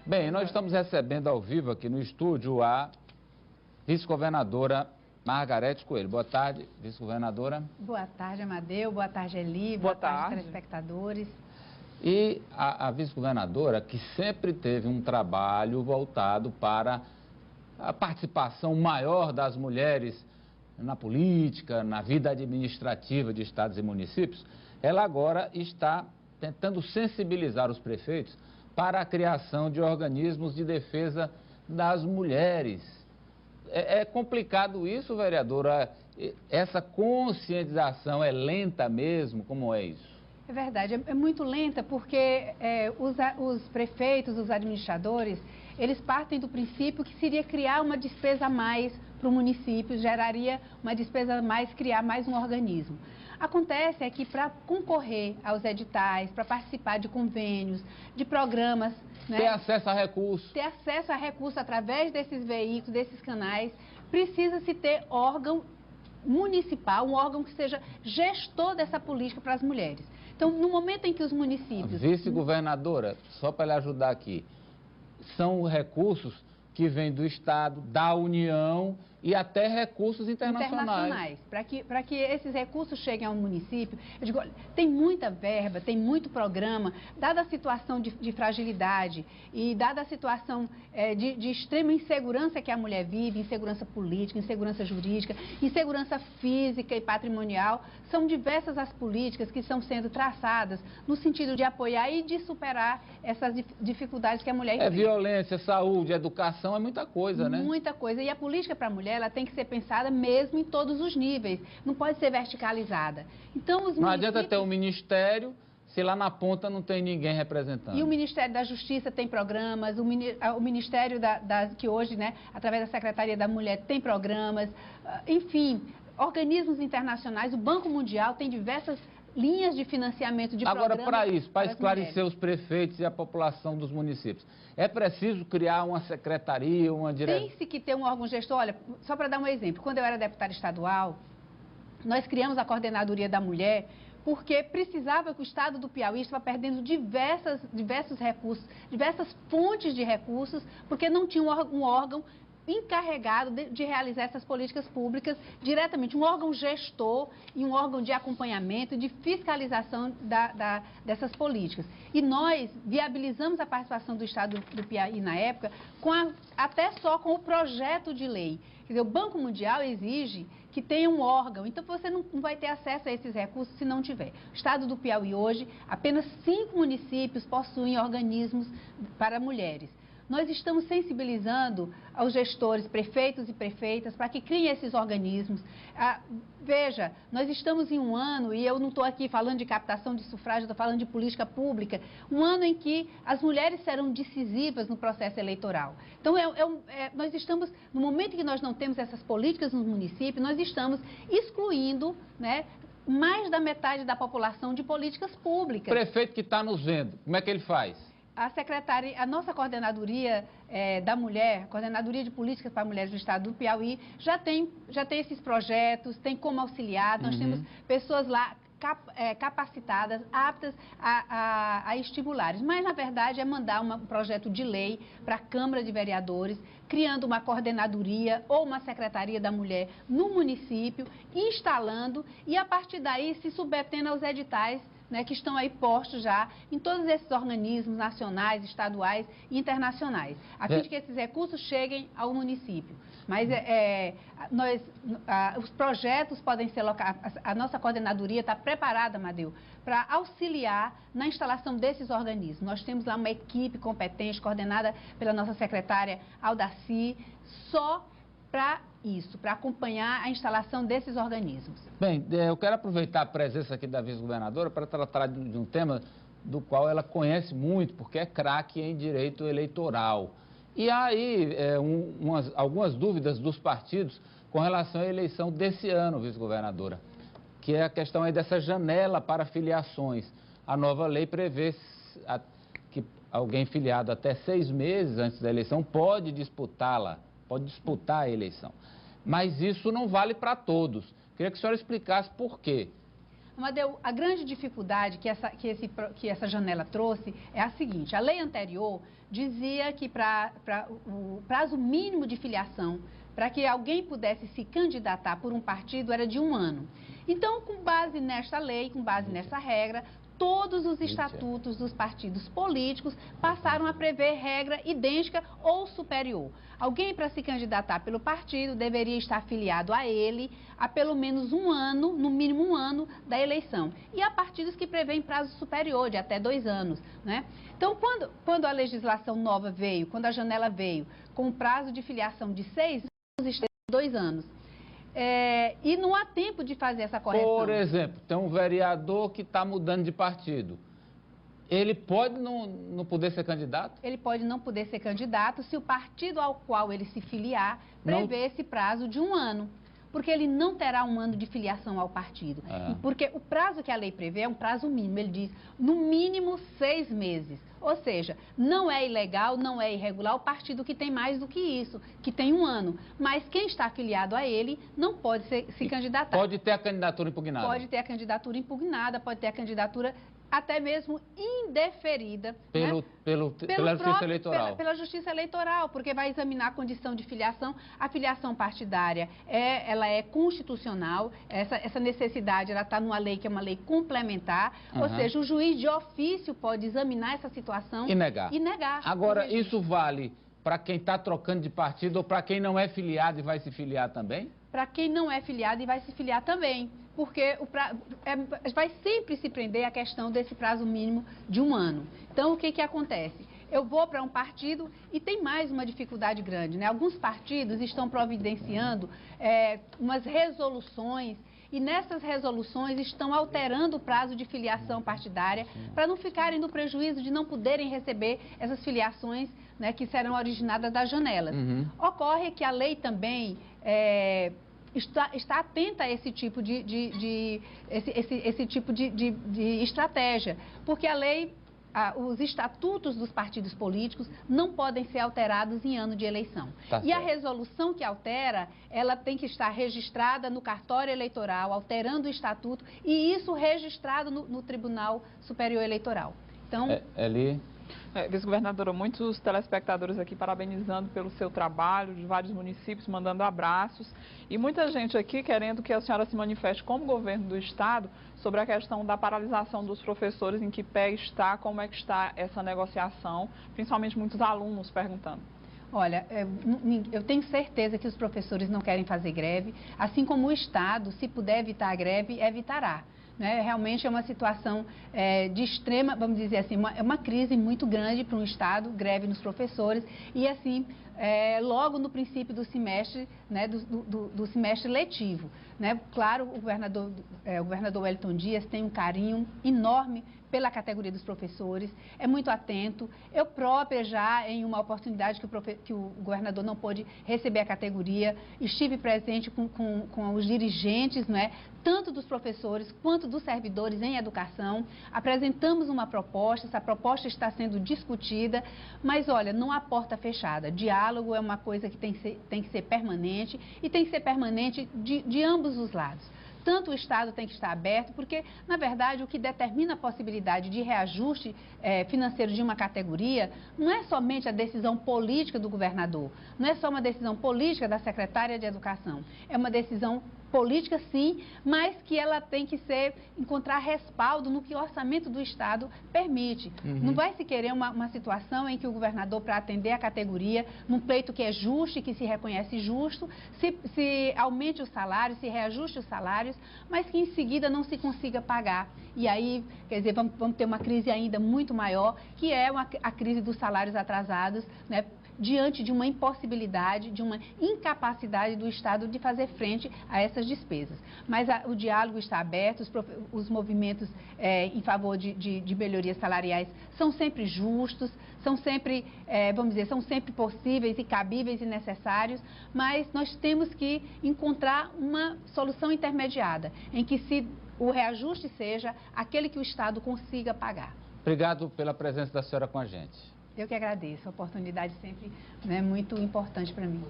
Bem, nós estamos recebendo ao vivo aqui no estúdio a vice-governadora Margarete Coelho. Boa tarde, vice-governadora. Boa tarde, Amadeu. Boa tarde, Eli. Boa tarde, telespectadores. E a vice-governadora que sempre teve um trabalho voltado para a participação maior das mulheres na política, na vida administrativa de estados e municípios, ela agora está tentando sensibilizar os prefeitos para a criação de organismos de defesa das mulheres. É complicado isso, vereadora? Essa conscientização é lenta mesmo? Como é isso? É verdade, é muito lenta porque os prefeitos, os administradores, eles partem do princípio que seria criar uma despesa a mais para o município, geraria uma despesa a mais, criar mais um organismo. Acontece é que para concorrer aos editais, para participar de convênios, de programas... Ter acesso a recursos. Ter acesso a recursos através desses veículos, desses canais, precisa-se ter órgão municipal, um órgão que seja gestor dessa política para as mulheres. Então, no momento em que os municípios... Vice-governadora, só para lhe ajudar aqui, são recursos que vêm do Estado, da União e até recursos internacionais. Para que esses recursos cheguem ao município, eu digo, tem muita verba, tem muito programa, dada a situação de fragilidade e dada a situação de extrema insegurança que a mulher vive, insegurança política, insegurança jurídica, insegurança física e patrimonial, são diversas as políticas que estão sendo traçadas no sentido de apoiar e de superar essas dificuldades que a mulher enfrenta. É violência, saúde, educação, é muita coisa, né? Muita coisa. E a política para a mulher, ela tem que ser pensada mesmo em todos os níveis. Não pode ser verticalizada. Então, não adianta ter um ministério se lá na ponta não tem ninguém representando. E o Ministério da Justiça tem programas, o Ministério que hoje, né, através da Secretaria da Mulher, tem programas. Enfim, organismos internacionais, o Banco Mundial tem diversas linhas de financiamento de programas. Agora, para isso, para esclarecer os prefeitos e a população dos municípios, é preciso criar uma secretaria, uma direção? Tem-se que ter um órgão gestor. Olha, só para dar um exemplo, quando eu era deputada estadual, nós criamos a Coordenadoria da Mulher porque precisava que o estado do Piauí estava perdendo diversos recursos, diversas fontes de recursos, porque não tinha um órgão encarregado de realizar essas políticas públicas diretamente, um órgão gestor e um órgão de acompanhamento e de fiscalização dessas políticas. E nós viabilizamos a participação do Estado do Piauí na época, até só com o projeto de lei. Quer dizer, o Banco Mundial exige que tenha um órgão, então você não vai ter acesso a esses recursos se não tiver. O Estado do Piauí hoje, apenas 5 municípios possuem organismos para mulheres. Nós estamos sensibilizando aos gestores, prefeitos e prefeitas, para que criem esses organismos. Veja, nós estamos em um ano, e eu não estou aqui falando de captação de sufrágio, estou falando de política pública, um ano em que as mulheres serão decisivas no processo eleitoral. Então, nós estamos, no momento em que nós não temos essas políticas no município, nós estamos excluindo, né, mais da metade da população de políticas públicas. O prefeito que está nos vendo, como é que ele faz? A nossa coordenadoria da mulher, Coordenadoria de Políticas para Mulheres do Estado do Piauí, já tem esses projetos, tem como auxiliar, nós temos pessoas lá capacitadas, aptas a estimular. Mas, na verdade, é mandar um projeto de lei para a Câmara de Vereadores, criando uma coordenadoria ou uma secretaria da mulher no município, instalando e, a partir daí, se submetendo aos editais, né, que estão aí postos já em todos esses organismos nacionais, estaduais e internacionais, a fim de que esses recursos cheguem ao município. Mas os projetos podem ser a nossa coordenadoria está preparada, Amadeu, para auxiliar na instalação desses organismos. Nós temos lá uma equipe competente, coordenada pela nossa secretária Aldaci, só para isso, para acompanhar a instalação desses organismos. Bem, eu quero aproveitar a presença aqui da vice-governadora para tratar de um tema do qual ela conhece muito, porque é craque em direito eleitoral. E há aí algumas dúvidas dos partidos com relação à eleição desse ano, vice-governadora, que é a questão aí dessa janela para filiações. A nova lei prevê que alguém filiado até 6 meses antes da eleição pode disputá-la, pode disputar a eleição. Mas isso não vale para todos. Queria que a senhora explicasse por quê. Amadeu, a grande dificuldade que essa janela trouxe é a seguinte: a lei anterior dizia que para o prazo mínimo de filiação, para que alguém pudesse se candidatar por um partido, era de 1 ano. Então, com base nesta lei, com base nessa regra, todos os estatutos dos partidos políticos passaram a prever regra idêntica ou superior. Alguém, para se candidatar pelo partido, deveria estar afiliado a ele há pelo menos 1 ano, no mínimo 1 ano, da eleição. E há partidos que prevêem prazo superior, de até 2 anos, né? Então, quando a legislação nova veio, quando a janela veio, com o prazo de filiação de 6 anos, 2 anos, e não há tempo de fazer essa correção. Por exemplo, tem um vereador que está mudando de partido. Ele pode não poder ser candidato? Ele pode não poder ser candidato se o partido ao qual ele se filiar prevê esse prazo de 1 ano. Porque ele não terá 1 ano de filiação ao partido. Porque o prazo que a lei prevê é um prazo mínimo. Ele diz, no mínimo 6 meses. Ou seja, não é ilegal, não é irregular o partido que tem mais do que isso, que tem 1 ano. Mas quem está afiliado a ele não pode se candidatar. Pode ter a candidatura impugnada? Pode ter a candidatura impugnada, pode ter a candidatura até mesmo indeferida. Pela Justiça Eleitoral. Pela Justiça Eleitoral, porque vai examinar a condição de filiação. A filiação partidária, ela é constitucional, essa necessidade, ela está numa lei que é uma lei complementar, ou seja, o juiz de ofício pode examinar essa situação e negar. Agora, isso vale para quem está trocando de partido ou para quem não é filiado e vai se filiar também? Para quem não é filiado e vai se filiar também, porque vai sempre se prender a questão desse prazo mínimo de 1 ano. Então, o que acontece? Eu vou para um partido e tem mais uma dificuldade grande, né? Alguns partidos estão providenciando umas resoluções e nessas resoluções estão alterando o prazo de filiação partidária para não ficarem no prejuízo de não poderem receber essas filiações, né, que serão originadas das janelas. Ocorre que a lei também está atenta a esse tipo de estratégia, porque a lei, os estatutos dos partidos políticos não podem ser alterados em ano de eleição. E a resolução que altera, ela tem que estar registrada no cartório eleitoral, alterando o estatuto, e isso registrado no Tribunal Superior Eleitoral. Então, vice-governadora, muitos telespectadores aqui parabenizando pelo seu trabalho, de vários municípios, mandando abraços. E muita gente aqui querendo que a senhora se manifeste como governo do Estado sobre a questão da paralisação dos professores, em que pé está, como é que está essa negociação, principalmente muitos alunos perguntando. Olha, eu tenho certeza que os professores não querem fazer greve, assim como o Estado, se puder evitar a greve, evitará. Né? Realmente é uma situação de extrema, vamos dizer assim, é uma crise muito grande para um Estado, greve nos professores, e assim, logo no princípio do semestre, né, do semestre letivo. Né? Claro, o governador Wellington Dias tem um carinho enorme pela categoria dos professores, é muito atento. Eu própria já, em uma oportunidade que o governador não pôde receber a categoria, estive presente com os dirigentes, né, tanto dos professores quanto dos servidores em educação, apresentamos uma proposta, essa proposta está sendo discutida, mas olha, não há porta fechada. Diálogo é uma coisa que tem que ser permanente e tem que ser permanente de ambos os lados. Tanto o Estado tem que estar aberto, porque, na verdade, o que determina a possibilidade de reajuste financeiro de uma categoria não é somente a decisão política do governador, não é só uma decisão política da secretária de Educação, é uma decisão política, sim, mas que ela tem que encontrar respaldo no que o orçamento do Estado permite. Não vai se querer uma situação em que o governador, para atender a categoria, num pleito que é justo e que se reconhece justo, se aumente os salários, se reajuste os salários, mas que em seguida não se consiga pagar. E aí, quer dizer, vamos ter uma crise ainda muito maior, que é a crise dos salários atrasados, né? Diante de uma impossibilidade, de uma incapacidade do Estado de fazer frente a essas despesas. Mas o diálogo está aberto, os movimentos em favor de melhorias salariais são sempre justos, são sempre, vamos dizer, são sempre possíveis e cabíveis e necessários, mas nós temos que encontrar uma solução intermediada, em que o reajuste seja aquele que o Estado consiga pagar. Obrigado pela presença da senhora com a gente. Eu que agradeço, a oportunidade sempre é muito importante para mim.